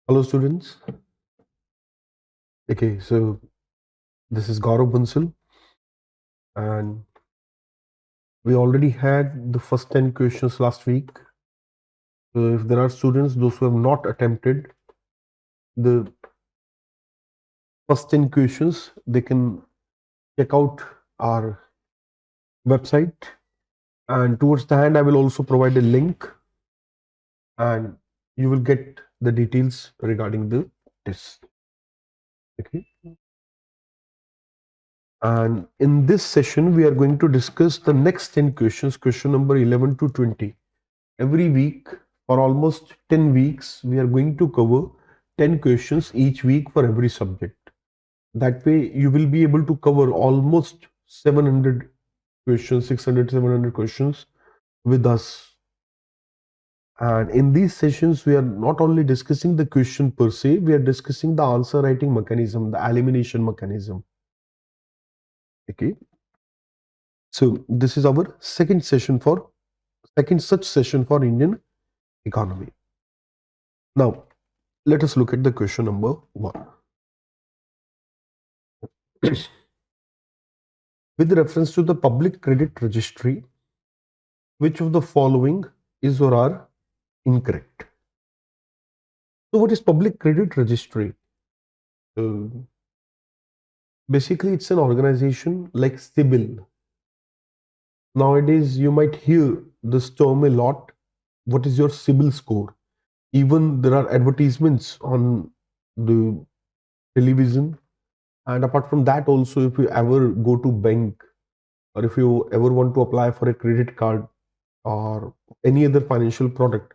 Hello students. Okay, so this is Gaurav Bansal and we already had the first 10 questions last week. So if there are students, those who have not attempted the first 10 questions, they can check out our website, and towards the end I will also provide a link and you will get the details regarding the test. Okay. And in this session, we are going to discuss the next 10 questions, question number 11 to 20. Every week, for almost 10 weeks, we are going to cover 10 questions each week for every subject. That way, you will be able to cover almost 700 questions, 600, 700 questions with us. And in these sessions, we are not only discussing the question per se, we are discussing the answer writing mechanism, the elimination mechanism. Okay. So this is our second such session for Indian economy. Now, let us look at the question number 1. With reference to the public credit registry, which of the following is or are incorrect? So what is public credit registry? Basically, it's an organization like CIBIL. Nowadays, you might hear this term a lot. What is your CIBIL score? Even there are advertisements on the television. And apart from that also, if you ever go to bank or if you ever want to apply for a credit card or any other financial product,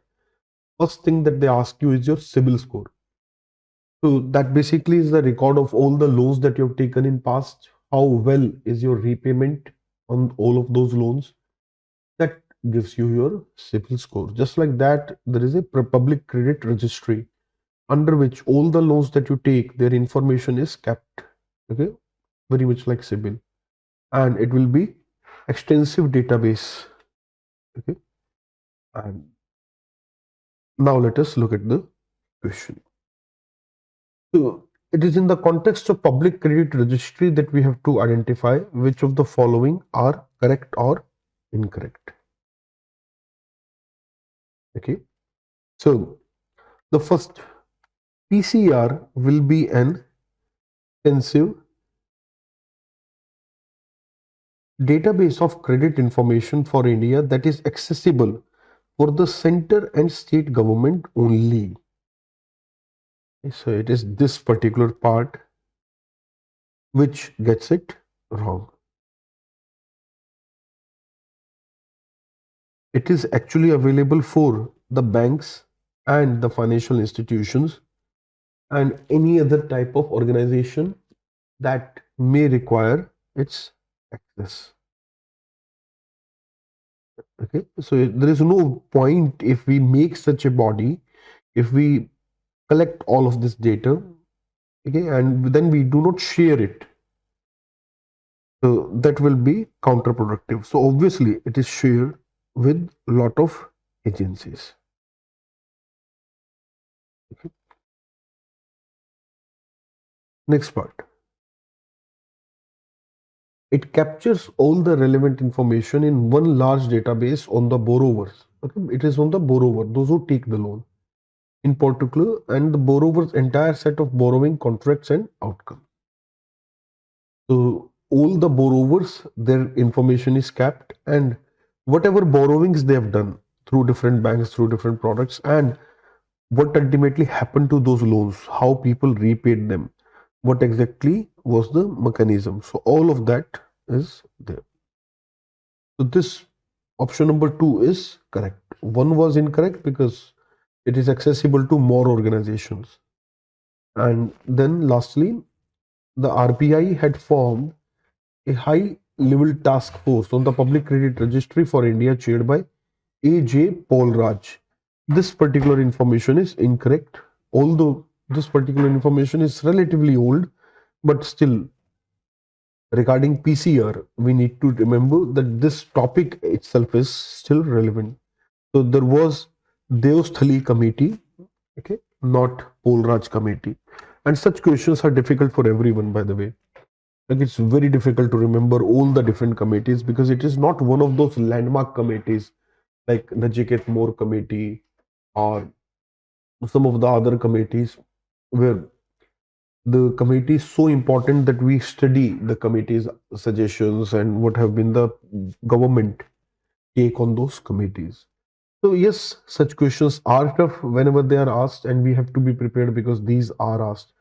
first thing that they ask you is your CIBIL score. So that basically is the record of all the loans that you have taken in past, how well is your repayment on all of those loans. That gives you your CIBIL score. Just like that, there is a public credit registry under which all the loans that you take, their information is kept. Okay, very much like CIBIL, and it will be extensive database. Okay, and now let us look at the question. So it is in the context of public credit registry that we have to identify which of the following are correct or incorrect. Okay, so the first, PCR will be an extensive database of credit information for India that is accessible for the center and state government only. So it is this particular part which gets it wrong. It is actually available for the banks and the financial institutions and any other type of organization that may require its access. Okay, so there is no point if we make such a body, if we collect all of this data, okay, and then we do not share it. So that will be counterproductive. So obviously it is shared with a lot of agencies. Okay. Next part. It captures all the relevant information in one large database on the borrowers. Okay. It is on the borrower, those who take the loan in particular, and the borrower's entire set of borrowing contracts and outcome. So all the borrowers, their information is kept, and whatever borrowings they have done through different banks, through different products, and what ultimately happened to those loans, how people repaid them, what exactly was the mechanism. So all of that is there. So this option number 2 is correct. 1 was incorrect because it is accessible to more organizations. And then lastly, the RBI had formed a high level task force on the public credit registry for India chaired by A.J. Paul Raj. This particular information is incorrect, although this particular information is relatively old, but still regarding PCR, we need to remember that this topic itself is still relevant. So there was Deosthali committee, okay, not Polraj committee. And such questions are difficult for everyone, by the way. Like it's very difficult to remember all the different committees because it is not one of those landmark committees like Najiket More committee or some of the other committees where the committee is so important that we study the committee's suggestions and what have been the government take on those committees. So yes, such questions are tough whenever they are asked, and we have to be prepared because these are asked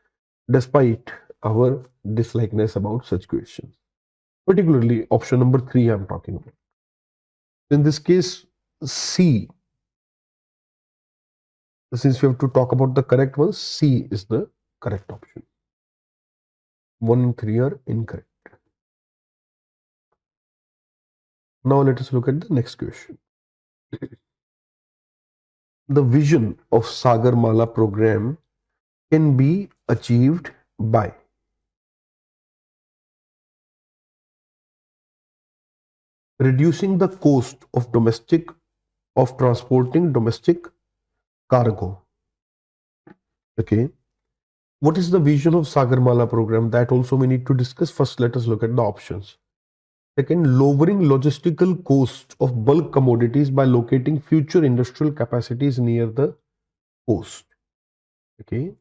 despite our dislikeness about such questions. Particularly option number 3 I'm talking about. In this case, C, since we have to talk about the correct ones, C is the correct option. 1 and 3 are incorrect. Now let us look at the next question. The vision of Sagarmala program can be achieved by reducing the cost of transporting domestic cargo. Okay. What is the vision of Sagarmala program? That also we need to discuss. First, let us look at the options. Second, lowering logistical cost of bulk commodities by locating future industrial capacities near the coast. Okay.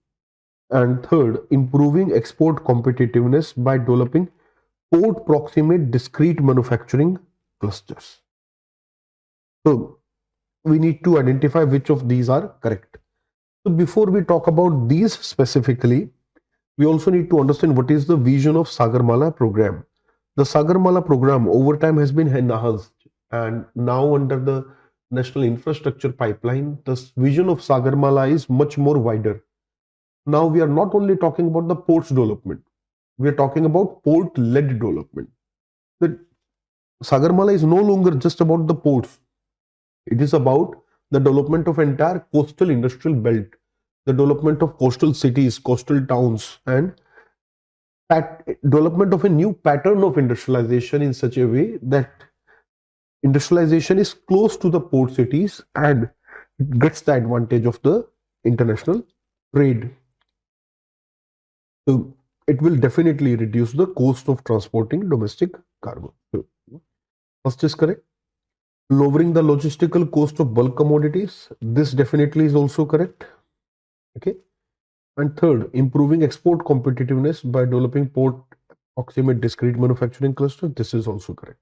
And third, improving export competitiveness by developing port proximate discrete manufacturing clusters. So we need to identify which of these are correct. So before we talk about these specifically, we also need to understand what is the vision of Sagarmala program. The Sagarmala program over time has been enhanced, and now under the national infrastructure pipeline, the vision of Sagarmala is much more wider. Now we are not only talking about the ports development, we are talking about port-led development. The Sagarmala is no longer just about the ports. It is about the development of entire coastal industrial belt, the development of coastal cities, coastal towns, and development of a new pattern of industrialization in such a way that industrialization is close to the port cities and it gets the advantage of the international trade. So it will definitely reduce the cost of transporting domestic cargo. So first is correct. Lowering the logistical cost of bulk commodities. This definitely is also correct. Okay. And third, improving export competitiveness by developing port proximate discrete manufacturing cluster. This is also correct.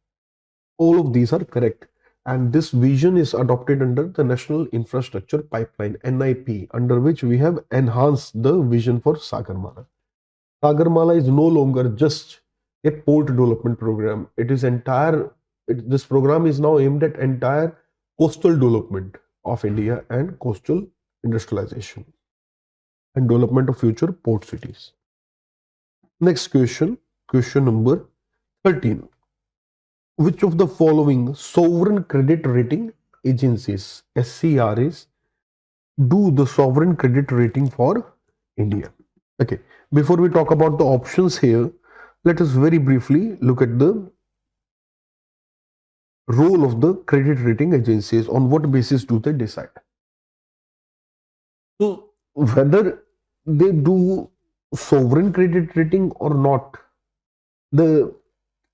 All of these are correct. And this vision is adopted under the National Infrastructure Pipeline, NIP, under which we have enhanced the vision for Sagarmala. Sagarmala is no longer just a port development program. It is this program is now aimed at entire coastal development of India and coastal industrialization and development of future port cities. Next question number 13. Which of the following sovereign credit rating agencies, SCRAs, do the sovereign credit rating for India? Okay, before we talk about the options here, let us very briefly look at the role of the credit rating agencies. On what basis do they decide? So whether they do sovereign credit rating or not, the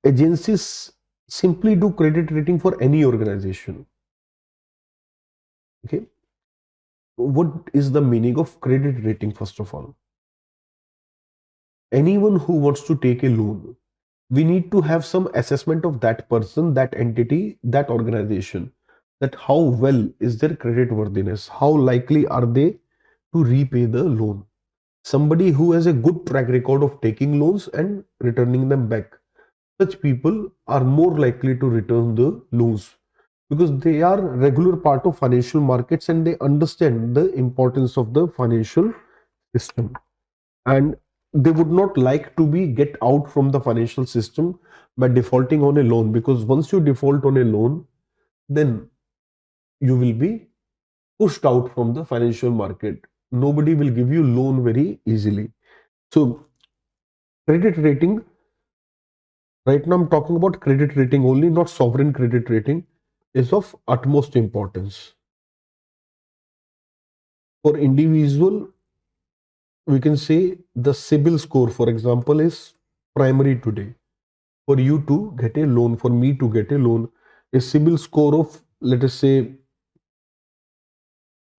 agencies simply do credit rating for any organization. Okay, what is the meaning of credit rating? First of all, anyone who wants to take a loan, we need to have some assessment of that person, that entity, that organization, that how well is their credit worthiness, how likely are they to repay the loan. Somebody who has a good track record of taking loans and returning them back, such people are more likely to return the loans because they are regular part of financial markets and they understand the importance of the financial system, and they would not like to be get out from the financial system by defaulting on a loan, because once you default on a loan, then you will be pushed out from the financial market. Nobody will give you loan very easily. So credit rating, right now I'm talking about credit rating only, not sovereign credit rating, is of utmost importance for individual we can say the CIBIL score, for example, is primary today. For you to get a loan, for me to get a loan, a CIBIL score of, let us say,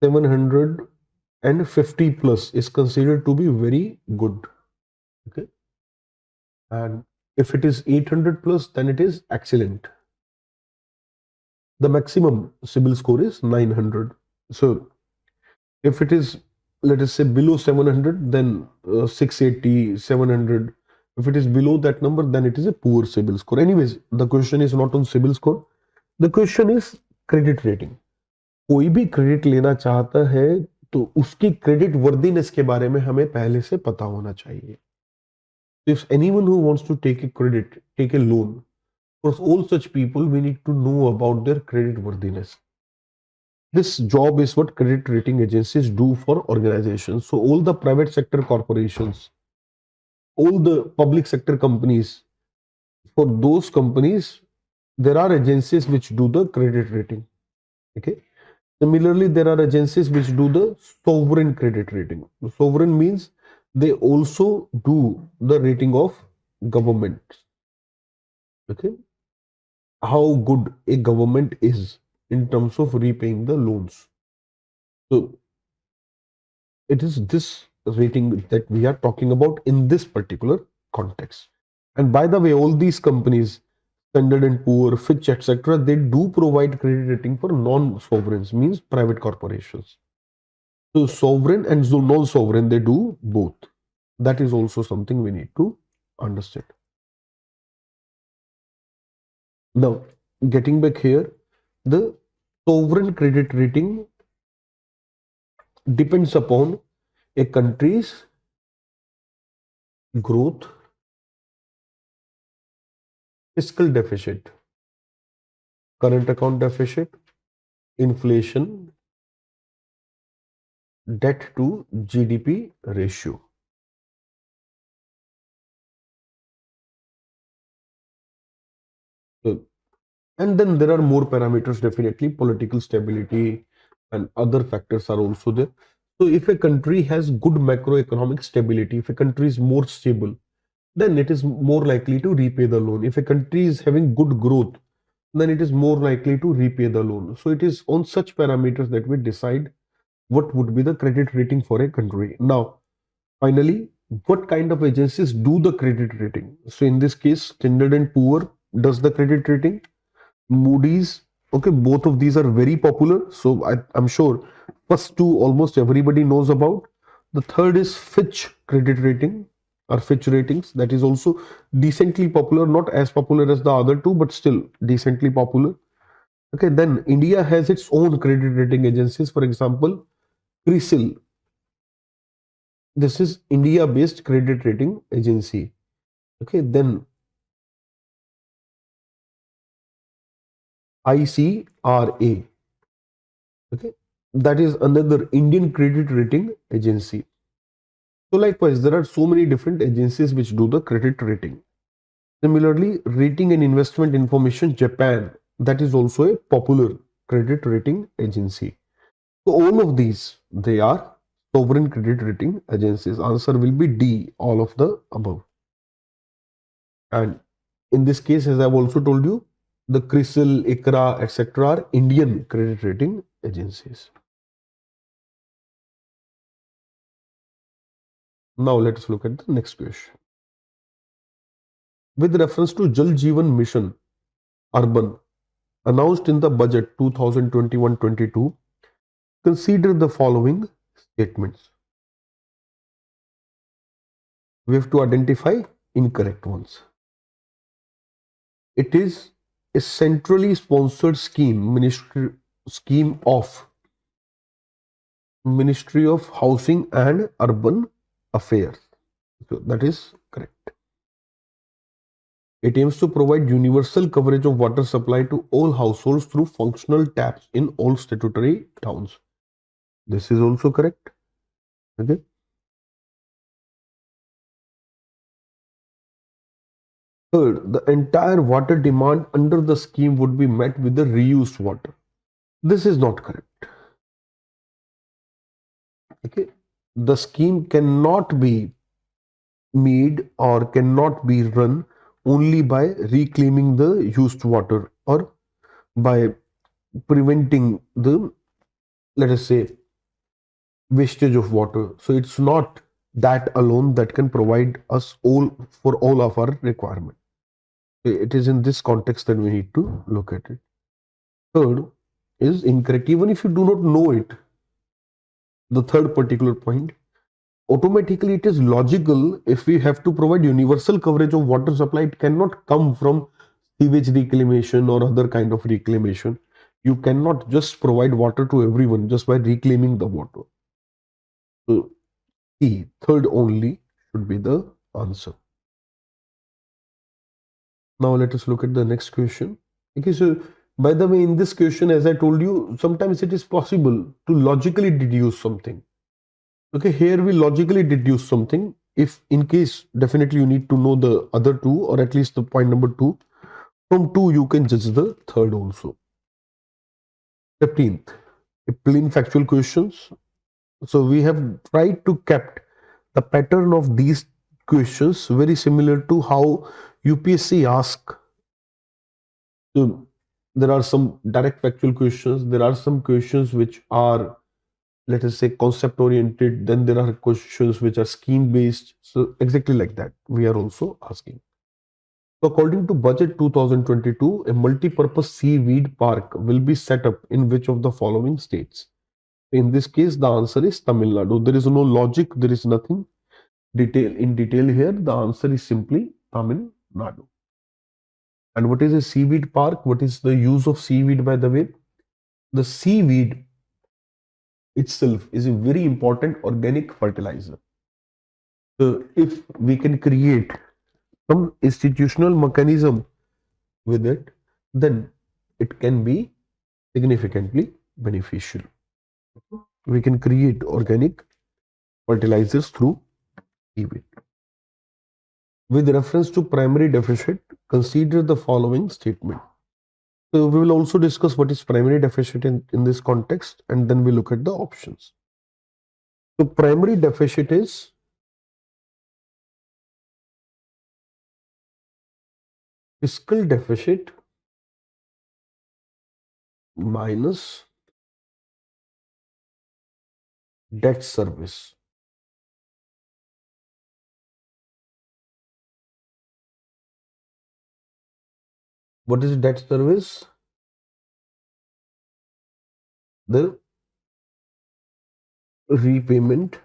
750 plus is considered to be very good. Okay. And if it is 800 plus, then it is excellent. The maximum CIBIL score is 900. So if it is, let us say, below 700, then 680, 700. If it is below that number, then it is a poor CIBIL score. Anyways, the question is not on CIBIL score. The question is credit rating. कोई भी credit लेना चाहता है तो उसकी credit worthiness के बारे में हमें पहले से पता होना चाहिए. If anyone who wants to take a credit, take a loan, for all such people, we need to know about their credit worthiness. This job is what credit rating agencies do for organizations. So all the private sector corporations, all the public sector companies, for those companies, there are agencies which do the credit rating. Okay. Similarly, there are agencies which do the sovereign credit rating. Sovereign means they also do the rating of governments. Okay. How good a government is in terms of repaying the loans. So it is this rating that we are talking about in this particular context. And by the way, all these companies, Standard and Poor, Fitch, etc., they do provide credit rating for non-sovereigns, means private corporations. So sovereign and non-sovereign, they do both. That is also something we need to understand. Now, getting back here, the sovereign credit rating depends upon a country's growth, fiscal deficit, current account deficit, inflation, debt to GDP ratio. So, and then there are more parameters, definitely political stability and other factors are also there. So if a country has good macroeconomic stability, if a country is more stable, then it is more likely to repay the loan. If a country is having good growth, then it is more likely to repay the loan. So it is on such parameters that we decide what would be the credit rating for a country. Now, finally, what kind of agencies do the credit rating? So in this case, Standard and Poor does the credit rating. Moody's, okay, both of these are very popular. So I'm sure first two almost everybody knows about. The third is Fitch credit rating or Fitch ratings. That is also decently popular, not as popular as the other two, but still decently popular. Okay, then India has its own credit rating agencies. For example, CRISIL. This is India-based credit rating agency. Okay, then ICRA. Okay, that is another Indian credit rating agency. So likewise, there are so many different agencies which do the credit rating. Similarly, Rating and Investment Information Japan, that is also a popular credit rating agency. So all of these, they are sovereign credit rating agencies. Answer will be D, all of the above. And in this case, as I've also told you, the CRISIL, ICRA, etc. are Indian credit rating agencies. Now let us look at the next question. With reference to Jal Jeevan Mission Urban announced in the budget 2021-22, consider the following statements. We have to identify incorrect ones. It is a centrally sponsored scheme of Ministry of Housing and Urban Affairs. So that is correct. It aims to provide universal coverage of water supply to all households through functional taps in all statutory towns. This is also correct. Okay. Third, the entire water demand under the scheme would be met with the reused water. This is not correct. Okay. the scheme cannot be made or cannot be run only by reclaiming the used water or by preventing the, let us say, wastage of water. So it's not that alone that can provide us all for all of our requirement. It is in this context that we need to look at it. Third is incorrect. Even if you do not know it, the third particular point, automatically it is logical if we have to provide universal coverage of water supply. It cannot come from sewage reclamation or other kind of reclamation. You cannot just provide water to everyone just by reclaiming the water. So E, third only should be the answer. Now let us look at the next question. Okay, so by the way, in this question, as I told you, sometimes it is possible to logically deduce something. Okay, here we logically deduce something. If in case, definitely you need to know the other two, or at least the point number two. From two, you can judge the third also. 15th, plain factual questions. So we have tried to kept the pattern of these questions very similar to how UPSC ask. So there are some direct factual questions. There are some questions which are, let us say, concept oriented. Then there are questions which are scheme based. So exactly like that, we are also asking. So according to budget 2022, a multi-purpose seaweed park will be set up in which of the following states? In this case, the answer is Tamil Nadu. There is no logic. There is nothing detail here. The answer is simply Tamil Nadu. And what is a seaweed park? What is the use of seaweed, by the way? The seaweed itself is a very important organic fertilizer. So if we can create some institutional mechanism with it, then it can be significantly beneficial. We can create organic fertilizers through seaweed. With reference to primary deficit, consider the following statement. So we will also discuss what is primary deficit in this context, and then we look at the options. So primary deficit is fiscal deficit minus debt service. What is debt service? The repayment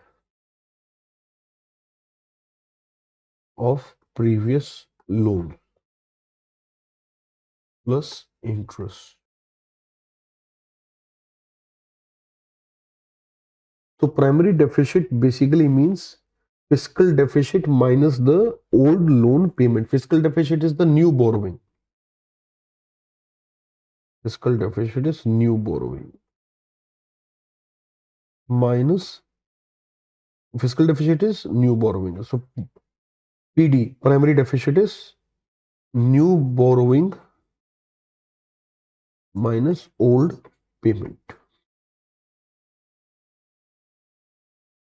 of previous loan plus interest. So primary deficit basically means fiscal deficit minus the old loan payment. Fiscal deficit is the new borrowing. Fiscal deficit is new borrowing minus fiscal deficit is new borrowing. So PD, primary deficit is new borrowing minus old payment.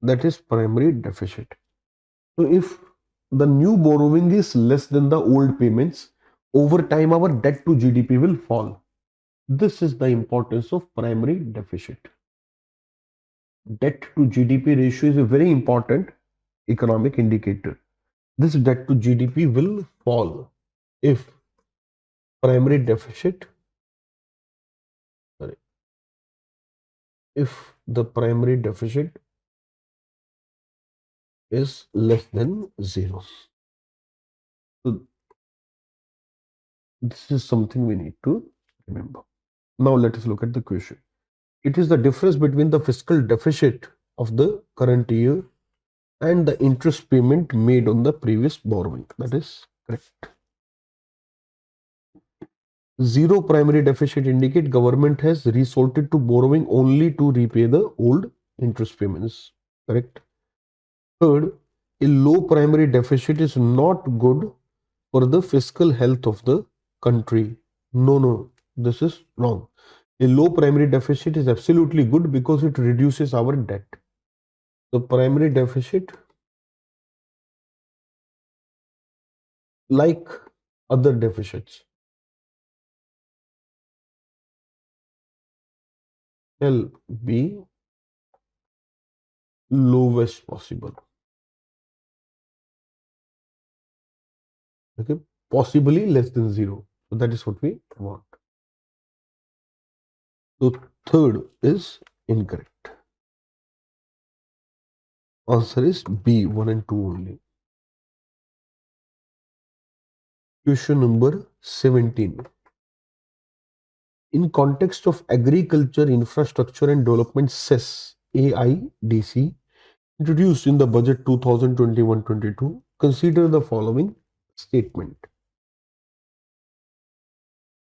That is primary deficit. So if the new borrowing is less than the old payments, over time our debt to GDP will fall. This is the importance of primary deficit. Debt to GDP ratio is a very important economic indicator. This debt to GDP will fall if primary deficit, if the primary deficit is less than 0. So this is something we need to remember. Now let us look at the question. It is the difference between the fiscal deficit of the current year and the interest payment made on the previous borrowing. That is correct. Zero primary deficit indicate government has resorted to borrowing only to repay the old interest payments. Correct. Third, a low primary deficit is not good for the fiscal health of the country. No, this is wrong. A low primary deficit is absolutely good because it reduces our debt. The primary deficit, like other deficits, shall be lowest possible. Okay, possibly less than zero. So that is what we want. So third is incorrect. Answer is B, 1 and 2 only. Question number 17. In context of agriculture, infrastructure and development, Cess, AIDC, introduced in the budget 2021-22, consider the following statement.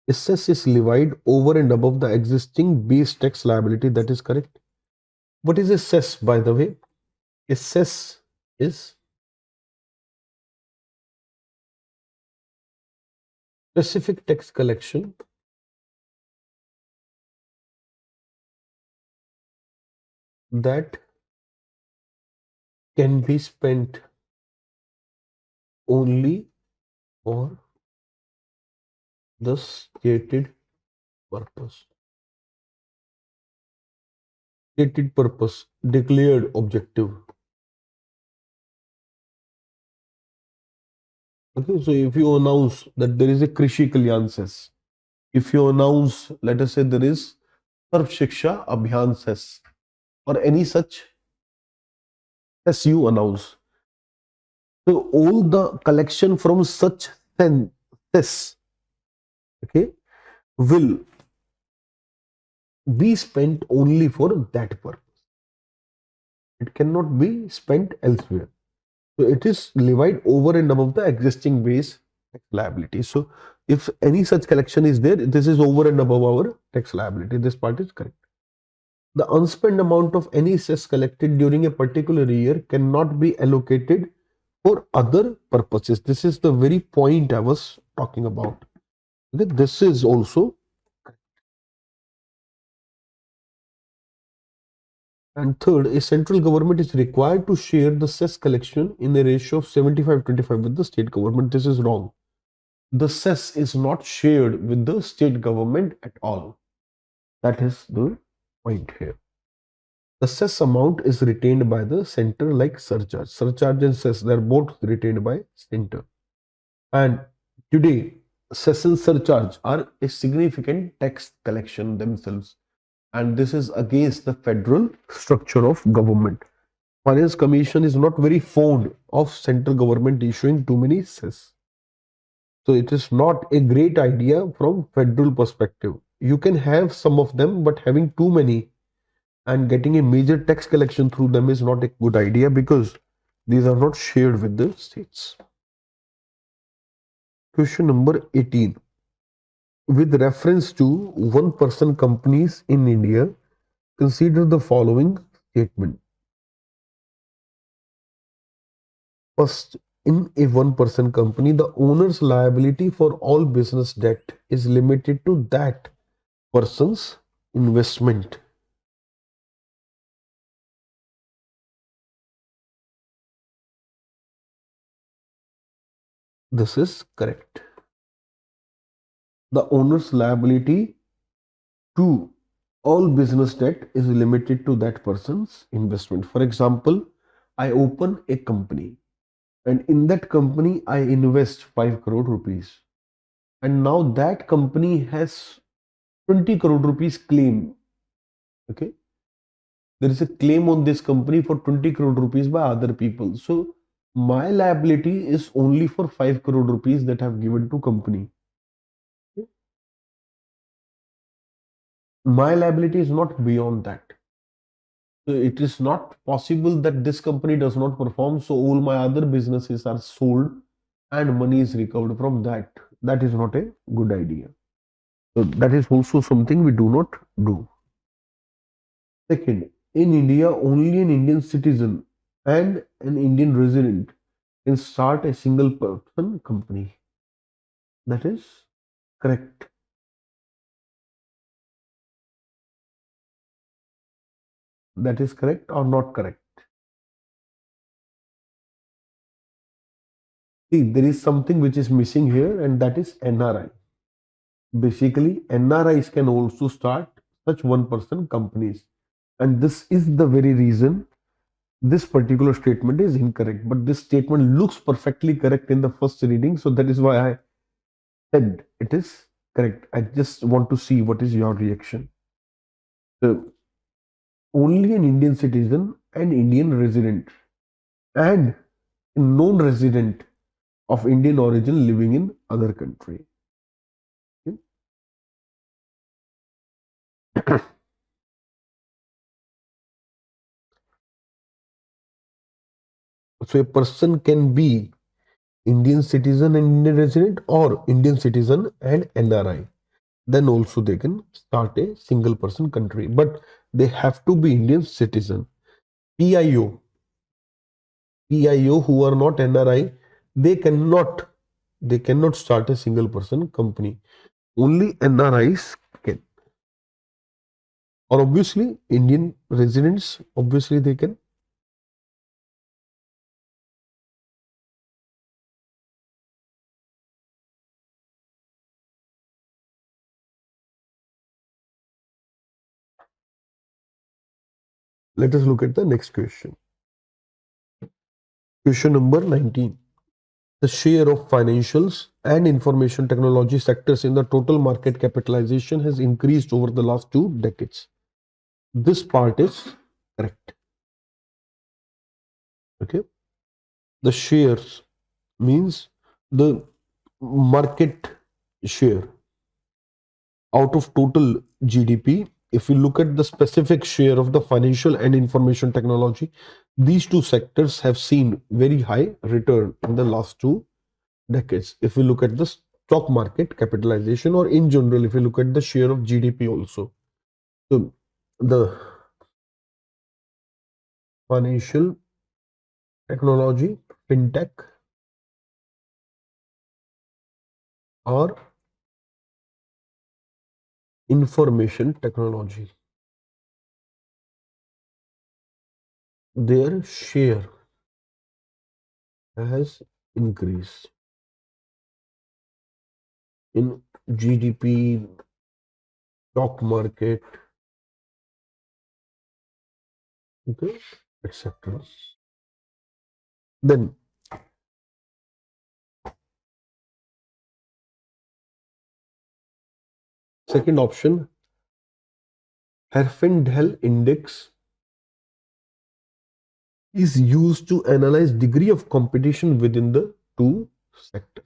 A cess is levied over and above the existing base tax liability. That is correct. What is a cess, by the way? A cess is specific tax collection that can be spent only for the stated purpose. Stated purpose, declared objective. Okay, so if you announce that there is a Krishi Kalyan cess, if you announce, let us say there is Sarv Shiksha Abhiyan cess, or any such cess you announce. So all the collection from such cess, okay, will be spent only for that purpose. It cannot be spent elsewhere. So it is levied over and above the existing base tax liability. So if any such collection is there, this is over and above our tax liability. This part is correct. The unspent amount of any cess collected during a particular year cannot be allocated for other purposes. This is the very point I was talking about. Okay, this is also. And third, a central government is required to share the cess collection in a ratio of 75-25 with the state government. This is wrong. The cess is not shared with the state government at all. That is the point here. The cess amount is retained by the center like surcharge. Surcharge and cess, they are both retained by center. And today, cess and surcharge are a significant tax collection themselves. And this is against the federal structure of government. Finance Commission is not very fond of central government issuing too many cess. So it is not a great idea from federal perspective. You can have some of them, but having too many and getting a major tax collection through them is not a good idea because these are not shared with the states. Question number 18. With reference to one-person companies in India, consider the following statement. First, in a one-person company, the owner's liability for all business debt is limited to that person's investment. This is correct. The owner's liability to all business debt is limited to that person's investment. For example, I open a company and in that company I invest 5 crore rupees. And now that company has 20 crore rupees claim. Okay. There is a claim on this company for 20 crore rupees by other people. So my liability is only for 5 crore rupees that I have given to company. Okay. My liability is not beyond that. So it is not possible that this company does not perform, so all my other businesses are sold and money is recovered from that. That is not a good idea. So that is also something we do not do. Second, in India, only an Indian citizen and an Indian resident can start a single person company. That is correct. That is correct or not correct? See, there is something which is missing here, and that is NRI. Basically, NRIs can also start such one-person companies. And this is the very reason this particular statement is incorrect. But this statement looks perfectly correct in the first reading. So that is why I said it is correct. I just want to see what is your reaction. So, only an Indian citizen and Indian resident and non-resident of Indian origin living in other country. Okay. So a person can be Indian citizen and Indian resident or Indian citizen and NRI. Then also they can start a single person country. But they have to be Indian citizen. PIO, PIO who are not NRI, they cannot start a single person company. Only NRIs can. Or obviously Indian residents, obviously they can. Let us look at the next question. Question number 19. The share of financials and information technology sectors in the total market capitalization has increased over the last 2 decades. This part is correct. Okay. The shares means the market share out of total GDP. If we look at the specific share of the financial and information technology, these two sectors have seen very high return in the last 2 decades. If we look at the stock market capitalization, or in general, if we look at the share of GDP also. So the financial technology, fintech, or information technology, their share has increased in GDP, stock market, okay, etc. Then second option, Herfindahl index is used to analyze degree of competition within the two sectors.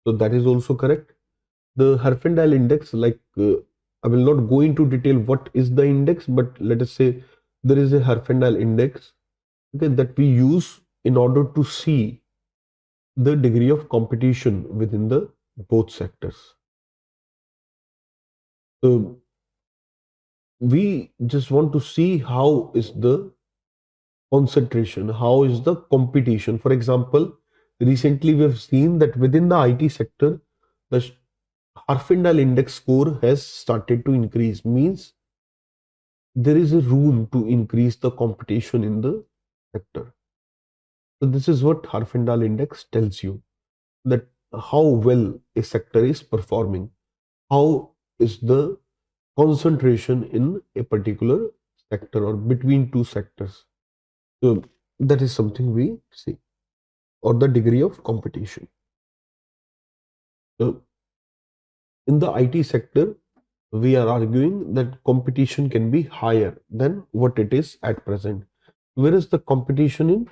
So that is also correct. The Herfindahl index, I will not go into detail what is the index, but let us say there is a Herfindahl index, okay, that we use in order to see the degree of competition within the both sectors. So we just want to see how is the concentration, how is the competition. For example, recently we have seen that within the IT sector, the Herfindahl index score has started to increase, means there is a room to increase the competition in the sector. So this is what Herfindahl index tells you, that how well a sector is performing, how is the concentration in a particular sector or between two sectors. So that is something we see, or the degree of competition. So in the IT sector, we are arguing that competition can be higher than what it is at present, whereas the competition in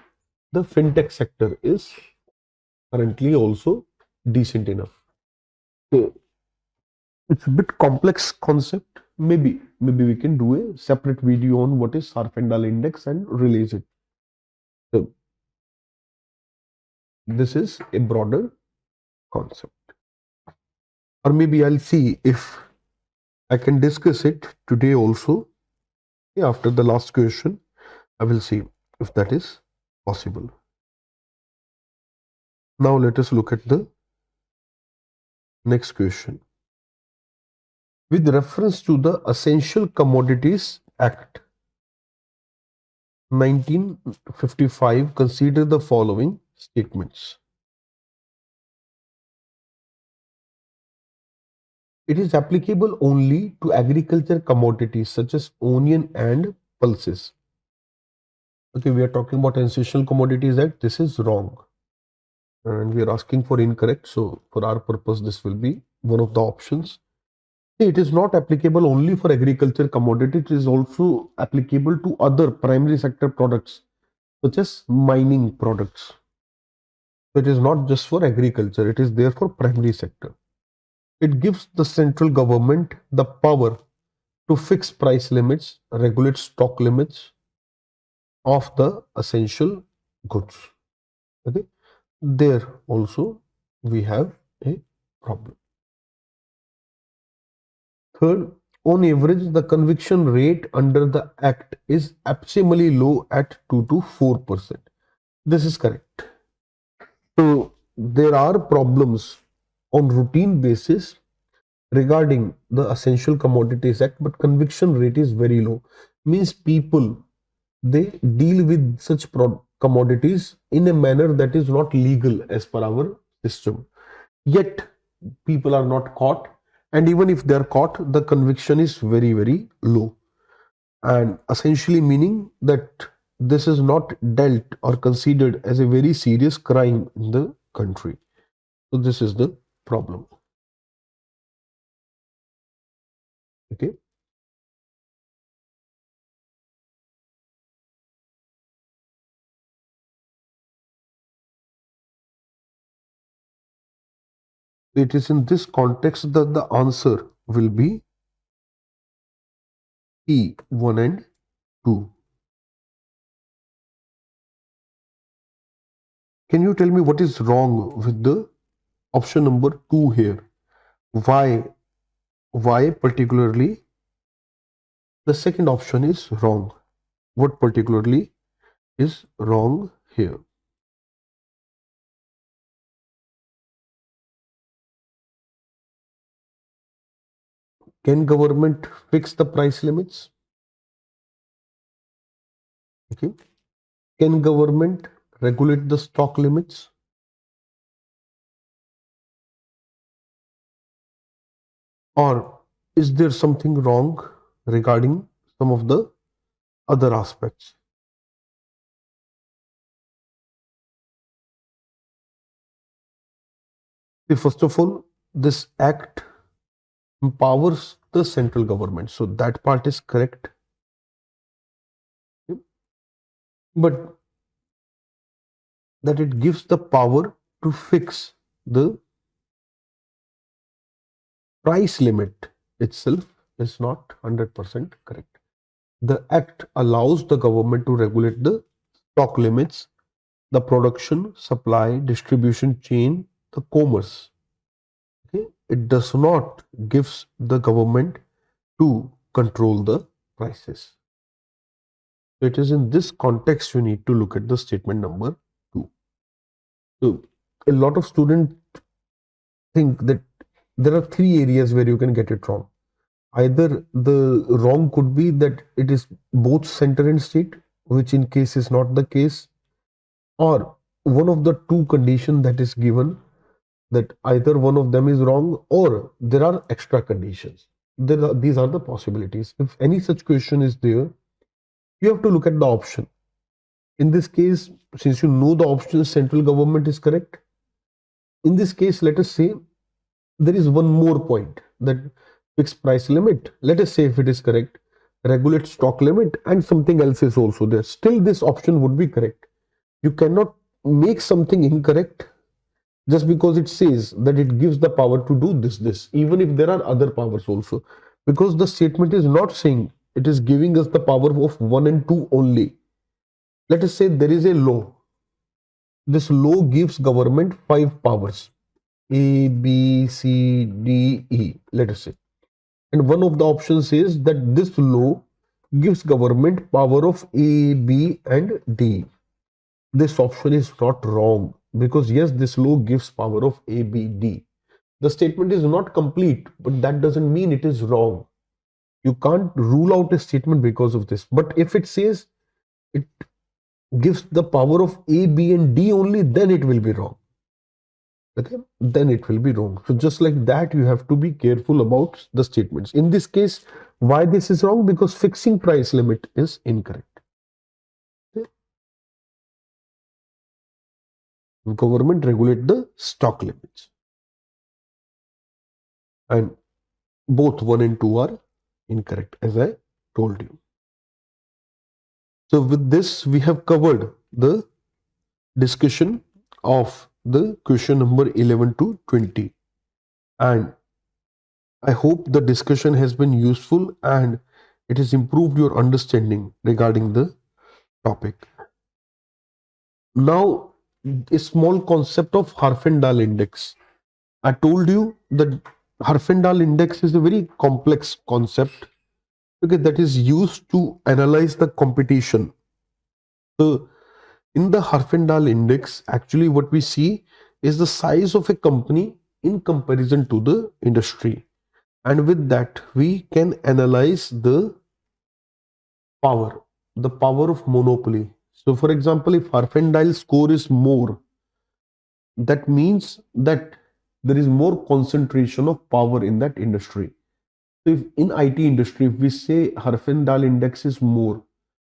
the fintech sector is currently also decent enough. So it's a bit complex concept. Maybe we can do a separate video on what is Herfindahl index and release it. So this is a broader concept. Or maybe I'll see if I can discuss it today also. Yeah, after the last question, I will see if that is possible. Now let us look at the next question. With reference to the Essential Commodities Act 1955, consider the following statements. It is applicable only to agriculture commodities such as onion and pulses. Okay, we are talking about Essential Commodities Act. This is wrong. And we are asking for incorrect. So for our purpose, this will be one of the options. It is not applicable only for agriculture commodity. It is also applicable to other primary sector products such as mining products. So it is not just for agriculture. It is there for primary sector. It gives the central government the power to fix price limits, regulate stock limits of the essential goods. Okay, there also we have a problem. Third, on average, the conviction rate under the Act is abnormally low at 2 to 4%. This is correct. So there are problems on routine basis regarding the Essential Commodities Act, but conviction rate is very low. Means people, they deal with such commodities in a manner that is not legal as per our system. Yet people are not caught, and even if they are caught, the conviction is very, very low. And essentially meaning that this is not dealt or considered as a very serious crime in the country. So this is the problem. Okay. It is in this context that the answer will be E 1 and 2. Can you tell me what is wrong with the option number 2 here? Why? Why particularly the second option is wrong? What particularly is wrong here? Can government fix the price limits? Okay. Can government regulate the stock limits? Or is there something wrong regarding some of the other aspects? See, first of all, this act empowers the central government. So that part is correct. Okay. But that it gives the power to fix the price limit itself is not 100% correct. The act allows the government to regulate the stock limits, the production, supply, distribution chain, the commerce. Okay? It does not gives the government to control the prices. So it is in this context you need to look at the statement number 2. So a lot of students think that there are 3 areas where you can get it wrong. Either the wrong could be that it is both center and state, which in case is not the case, or one of the 2 conditions that is given, that either one of them is wrong or there are extra conditions. These are the possibilities. If any such question is there, you have to look at the option. In this case, since you know the option central government is correct, in this case, let us say there is one more point, that fixed price limit. Let us say if it is correct, regulate stock limit, and something else is also there. Still, this option would be correct. You cannot make something incorrect just because it says that it gives the power to do this, even if there are other powers also. Because the statement is not saying it is giving us the power of 1 and 2 only. Let us say there is a law. This law gives government 5 powers. A, B, C, D, E, let us say. And one of the options says that this law gives government power of A, B, and D. This option is not wrong because yes, this law gives power of A, B, D. The statement is not complete, but that doesn't mean it is wrong. You can't rule out a statement because of this. But if it says it gives the power of A, B, and D only, then it will be wrong. okay, then it will be wrong. So just like that, you have to be careful about the statements. In this case, why this is wrong? Because fixing price limit is incorrect. Okay. Government regulate the stock limits, and both 1 and 2 are incorrect, as I told you. So with this, we have covered the discussion of the question number 11 to 20. And I hope the discussion has been useful and it has improved your understanding regarding the topic. Now, a small concept of Herfindahl index. I told you that Herfindahl index is a very complex concept, okay, that is used to analyze the competition. So, in the Herfindahl index, actually, what we see is the size of a company in comparison to the industry. And with that, we can analyze the power of monopoly. So, for example, if Herfindahl score is more, that means that there is more concentration of power in that industry. So, if in IT industry, if we say Herfindahl index is more,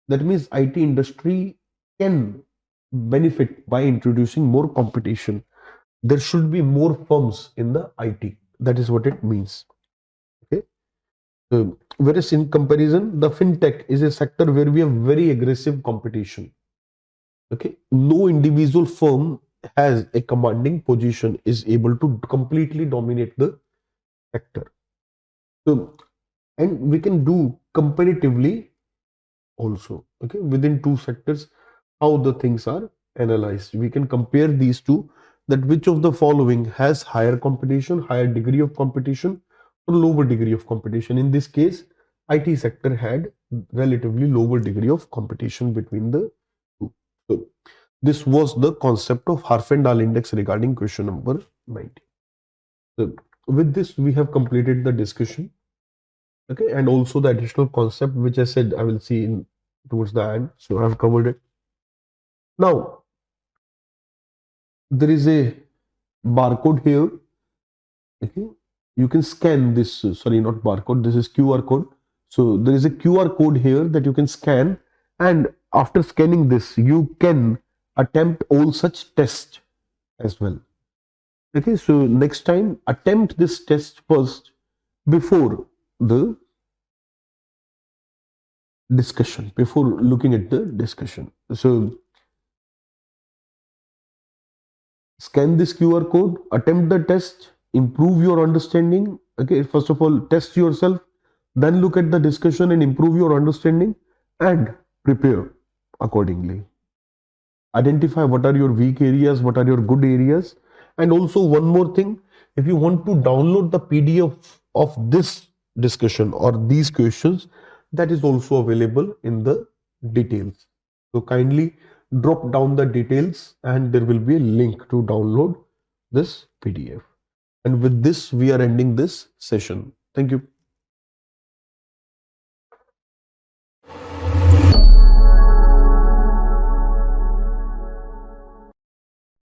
that means IT industry can benefit by introducing more competition. There should be more firms in the IT. That is what it means. Okay. Whereas in comparison, the fintech is a sector where we have very aggressive competition. Okay, no individual firm has a commanding position, is able to completely dominate the sector. So, and we can do comparatively also. Okay, within two sectors, how the things are analyzed. We can compare these two, that which of the following has higher competition, higher degree of competition, or lower degree of competition. In this case, IT sector had relatively lower degree of competition between the two. So this was the concept of Herfindahl index regarding question number 90. So with this, we have completed the discussion. Okay, and also the additional concept which I said I will see in towards the end. So I have covered it. Now there is a barcode here. Okay, you can scan this. Sorry, not barcode. This is QR code. So there is a QR code here that you can scan, and after scanning this, you can attempt all such tests as well. Okay, so next time attempt this test first before the discussion, before looking at the discussion. So scan this QR code, attempt the test, improve your understanding. Okay, first of all, test yourself, then look at the discussion and improve your understanding and prepare accordingly. Identify what are your weak areas, what are your good areas. And also, one more thing, if you want to download the PDF of this discussion or these questions, that is also available in the details. So kindly drop down the details and there will be a link to download this PDF. And with this, we are ending this session. Thank you.